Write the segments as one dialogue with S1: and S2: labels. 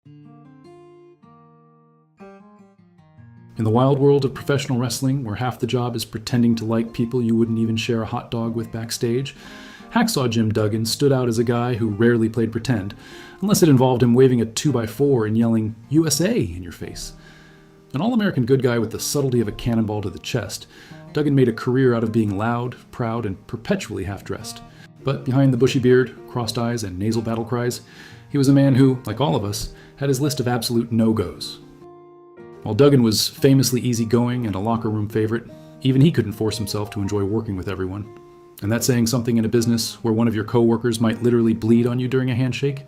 S1: In the wild world of professional wrestling, where half the job is pretending to like people you wouldn't even share a hot dog with backstage, Hacksaw Jim Duggan stood out as a guy who rarely played pretend, unless it involved him waving a 2x4 and yelling, "USA!" in your face. An all-American good guy with the subtlety of a cannonball to the chest, Duggan made a career out of being loud, proud, and perpetually half-dressed. But behind the bushy beard, crossed eyes, and nasal battle cries, he was a man who, like all of us, had his list of absolute no-goes. While Duggan was famously easygoing and a locker room favorite, even he couldn't force himself to enjoy working with everyone. And that's saying something in a business where one of your coworkers might literally bleed on you during a handshake.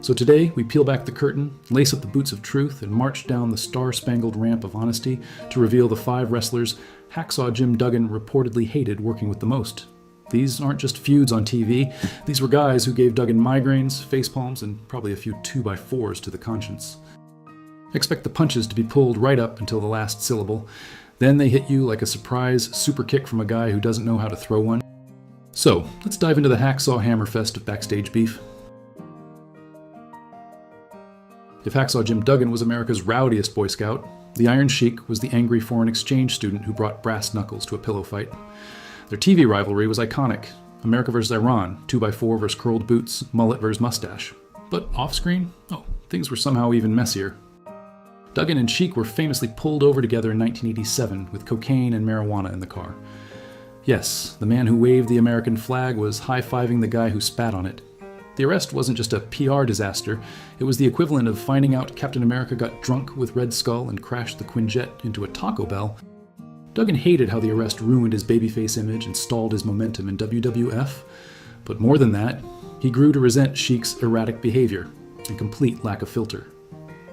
S1: So today, we peel back the curtain, lace up the boots of truth, and march down the star-spangled ramp of honesty to reveal the 5 wrestlers Hacksaw Jim Duggan reportedly hated working with the most. These aren't just feuds on TV, these were guys who gave Duggan migraines, facepalms, and probably a few 2x4s to the conscience. Expect the punches to be pulled right up until the last syllable. Then they hit you like a surprise super kick from a guy who doesn't know how to throw one. So, let's dive into the Hacksaw Hammerfest of backstage beef. If Hacksaw Jim Duggan was America's rowdiest Boy Scout, the Iron Chic was the angry foreign exchange student who brought brass knuckles to a pillow fight. Their TV rivalry was iconic. America vs. Iran, 2x4 vs. curled boots, mullet vs. mustache. But off-screen? Oh, things were somehow even messier. Duggan and Chic were famously pulled over together in 1987 with cocaine and marijuana in the car. Yes, the man who waved the American flag was high-fiving the guy who spat on it. The arrest wasn't just a PR disaster, it was the equivalent of finding out Captain America got drunk with Red Skull and crashed the Quinjet into a Taco Bell. Duggan hated how the arrest ruined his babyface image and stalled his momentum in WWF. But more than that, he grew to resent Chic's erratic behavior and complete lack of filter.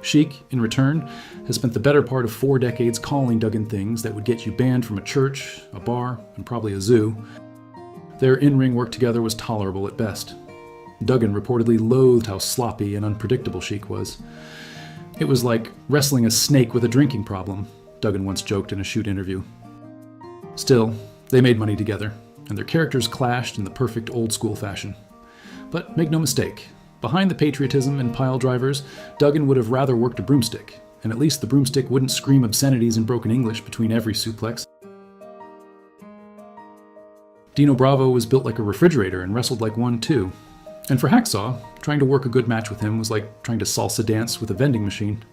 S1: Chic, in return, has spent the better part of 4 decades calling Duggan things that would get you banned from a church, a bar, and probably a zoo. Their in-ring work together was tolerable at best. Duggan reportedly loathed how sloppy and unpredictable Chic was. It was like wrestling a snake with a drinking problem, Duggan once joked in a shoot interview. Still, they made money together, and their characters clashed in the perfect old-school fashion. But make no mistake, behind the patriotism and pile drivers, Duggan would have rather worked a broomstick, and at least the broomstick wouldn't scream obscenities in broken English between every suplex. Dino Bravo was built like a refrigerator and wrestled like one too. And for Hacksaw, trying to work a good match with him was like trying to salsa dance with a vending machine.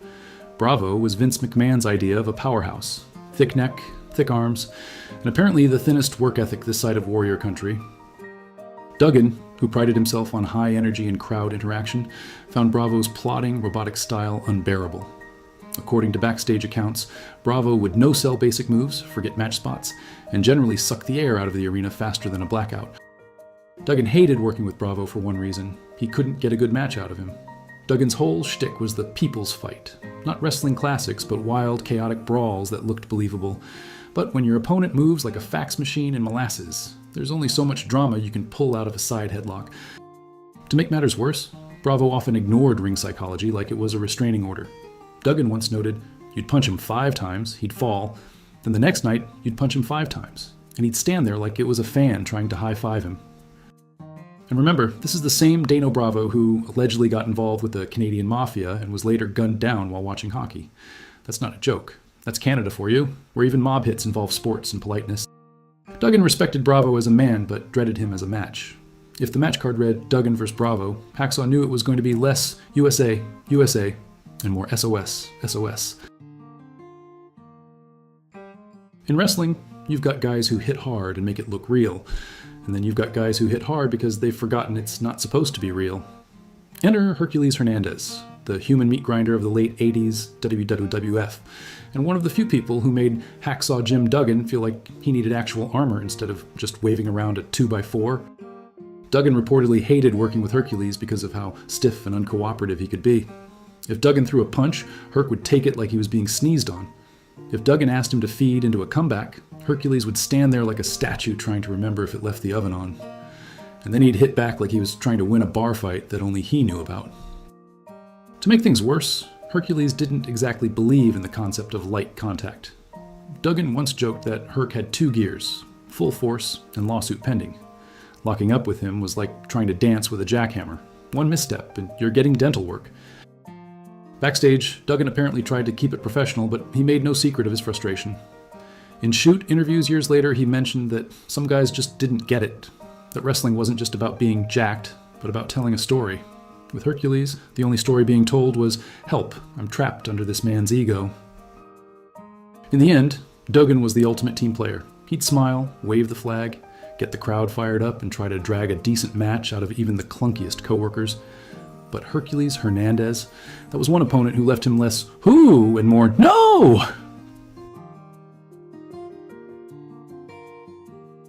S1: Bravo was Vince McMahon's idea of a powerhouse. Thick neck, thick arms, and apparently the thinnest work ethic this side of warrior country. Duggan, who prided himself on high energy and crowd interaction, found Bravo's plodding, robotic style unbearable. According to backstage accounts, Bravo would no-sell basic moves, forget match spots, and generally suck the air out of the arena faster than a blackout. Duggan hated working with Bravo for one reason: he couldn't get a good match out of him. Duggan's whole shtick was the people's fight. Not wrestling classics, but wild, chaotic brawls that looked believable. But when your opponent moves like a fax machine in molasses, there's only so much drama you can pull out of a side headlock. To make matters worse, Bravo often ignored ring psychology like it was a restraining order. Duggan once noted, you'd punch him 5 times, he'd fall, then the next night you'd punch him 5 times, and he'd stand there like it was a fan trying to high-five him. And remember, this is the same Dino Bravo who allegedly got involved with the Canadian Mafia and was later gunned down while watching hockey. That's not a joke. That's Canada for you, where even mob hits involve sports and politeness. Duggan respected Bravo as a man, but dreaded him as a match. If the match card read Duggan vs. Bravo, Hacksaw knew it was going to be less USA, USA, and more SOS, SOS. In wrestling, you've got guys who hit hard and make it look real, and then you've got guys who hit hard because they've forgotten it's not supposed to be real. Enter Hercules Hernandez, the human meat grinder of the late 80s WWF, and one of the few people who made Hacksaw Jim Duggan feel like he needed actual armor instead of just waving around a 2x4. Duggan reportedly hated working with Hercules because of how stiff and uncooperative he could be. If Duggan threw a punch, Herc would take it like he was being sneezed on. If Duggan asked him to feed into a comeback, Hercules would stand there like a statue trying to remember if it left the oven on. And then he'd hit back like he was trying to win a bar fight that only he knew about. To make things worse, Hercules didn't exactly believe in the concept of light contact. Duggan once joked that Herc had 2 gears, full force and lawsuit pending. Locking up with him was like trying to dance with a jackhammer. One misstep and you're getting dental work. Backstage, Duggan apparently tried to keep it professional, but he made no secret of his frustration. In shoot interviews years later, he mentioned that some guys just didn't get it, that wrestling wasn't just about being jacked, but about telling a story. With Hercules, the only story being told was, "Help, I'm trapped under this man's ego." In the end, Duggan was the ultimate team player. He'd smile, wave the flag, get the crowd fired up, and try to drag a decent match out of even the clunkiest coworkers. But Hercules Hernandez, that was one opponent who left him less "whoo" and more "no!"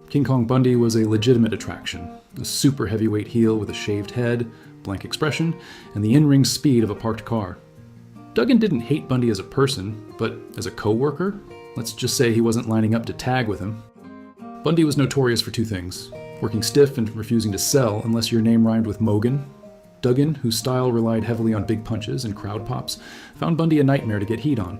S1: King Kong Bundy was a legitimate attraction, a super heavyweight heel with a shaved head, blank expression, and the in-ring speed of a parked car. Duggan didn't hate Bundy as a person, but as a co-worker, let's just say he wasn't lining up to tag with him. Bundy was notorious for two things: working stiff and refusing to sell unless your name rhymed with Mogan. Duggan, whose style relied heavily on big punches and crowd pops, found Bundy a nightmare to get heat on.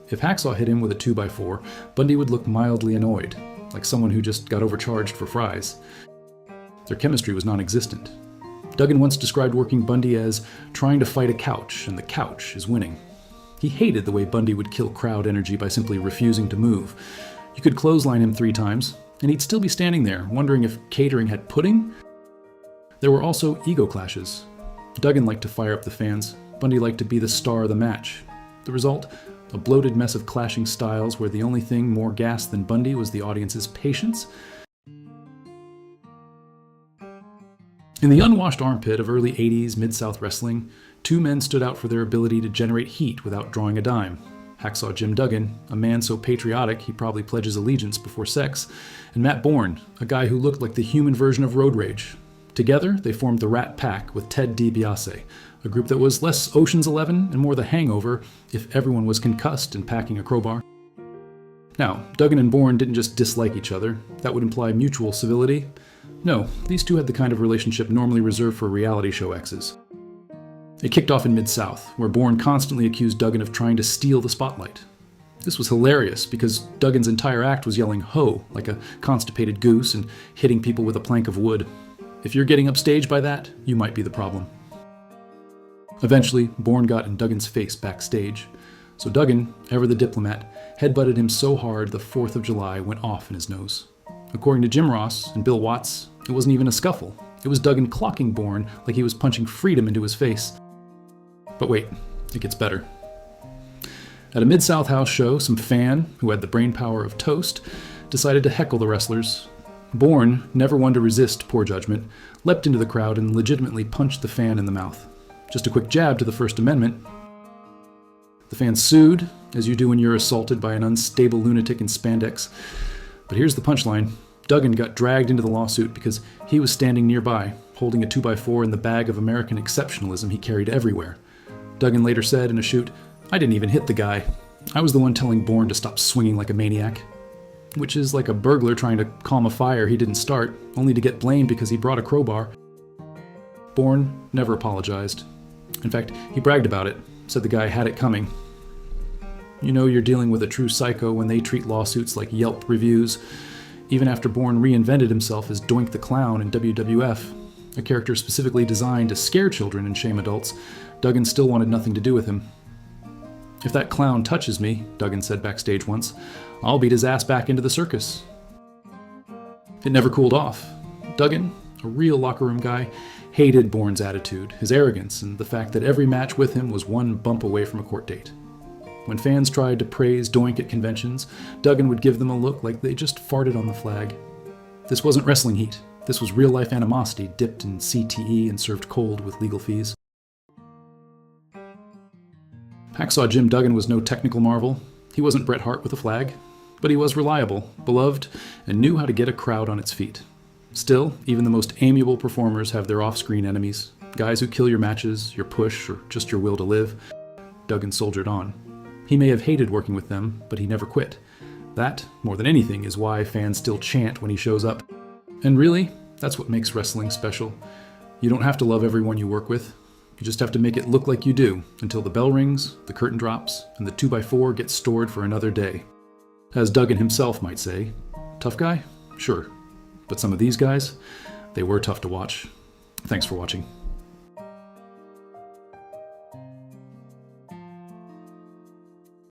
S1: If Hacksaw hit him with a 2x4, Bundy would look mildly annoyed, like someone who just got overcharged for fries. Their chemistry was non-existent. Duggan once described working Bundy as trying to fight a couch, and the couch is winning. He hated the way Bundy would kill crowd energy by simply refusing to move. You could clothesline him 3 times, and he'd still be standing there, wondering if catering had pudding. There were also ego clashes. Duggan liked to fire up the fans. Bundy liked to be the star of the match. The result? A bloated mess of clashing styles where the only thing more gas than Bundy was the audience's patience. In the unwashed armpit of early 80s Mid-South wrestling, 2 men stood out for their ability to generate heat without drawing a dime. Hacksaw Jim Duggan, a man so patriotic he probably pledges allegiance before sex, and Matt Bourne, a guy who looked like the human version of Road Rage. Together, they formed the Rat Pack with Ted DiBiase, a group that was less Ocean's 11 and more The Hangover if everyone was concussed and packing a crowbar. Now, Duggan and Bourne didn't just dislike each other. That would imply mutual civility. No, these two had the kind of relationship normally reserved for reality show exes. It kicked off in Mid-South, where Bourne constantly accused Duggan of trying to steal the spotlight. This was hilarious because Duggan's entire act was yelling "ho" like a constipated goose and hitting people with a plank of wood. If you're getting upstaged by that, you might be the problem. Eventually, Bourne got in Duggan's face backstage, so Duggan, ever the diplomat, headbutted him so hard the 4th of July went off in his nose. According to Jim Ross and Bill Watts, it wasn't even a scuffle. It was Duggan clocking Bourne like he was punching freedom into his face. But wait, it gets better. At a Mid-South house show, some fan, who had the brainpower of toast, decided to heckle the wrestlers. Bourne, never one to resist poor judgment, leapt into the crowd and legitimately punched the fan in the mouth. Just a quick jab to the First Amendment. The fan sued, as you do when you're assaulted by an unstable lunatic in spandex. But here's the punchline. Duggan got dragged into the lawsuit because he was standing nearby, holding a 2x4 in the bag of American exceptionalism he carried everywhere. Duggan later said in a shoot, "I didn't even hit the guy. I was the one telling Bourne to stop swinging like a maniac." Which is like a burglar trying to calm a fire he didn't start, only to get blamed because he brought a crowbar. Bourne never apologized. In fact, he bragged about it, said the guy had it coming. You know you're dealing with a true psycho when they treat lawsuits like Yelp reviews. Even after Bourne reinvented himself as Doink the Clown in WWF, a character specifically designed to scare children and shame adults, Duggan still wanted nothing to do with him. "If that clown touches me," Duggan said backstage once, "I'll beat his ass back into the circus." It never cooled off. Duggan, a real locker room guy, hated Bourne's attitude, his arrogance, and the fact that every match with him was one bump away from a court date. When fans tried to praise Doink at conventions, Duggan would give them a look like they just farted on the flag. This wasn't wrestling heat. This was real-life animosity dipped in CTE and served cold with legal fees. Hacksaw Jim Duggan was no technical marvel. He wasn't Bret Hart with a flag, but he was reliable, beloved, and knew how to get a crowd on its feet. Still, even the most amiable performers have their off-screen enemies, guys who kill your matches, your push, or just your will to live. Duggan soldiered on. He may have hated working with them, but he never quit. That, more than anything, is why fans still chant when he shows up. And really, that's what makes wrestling special. You don't have to love everyone you work with. You just have to make it look like you do, until the bell rings, the curtain drops, and the 2x4 gets stored for another day. As Duggan himself might say, tough guy? Sure. But some of these guys, they were tough to watch. Thanks for watching.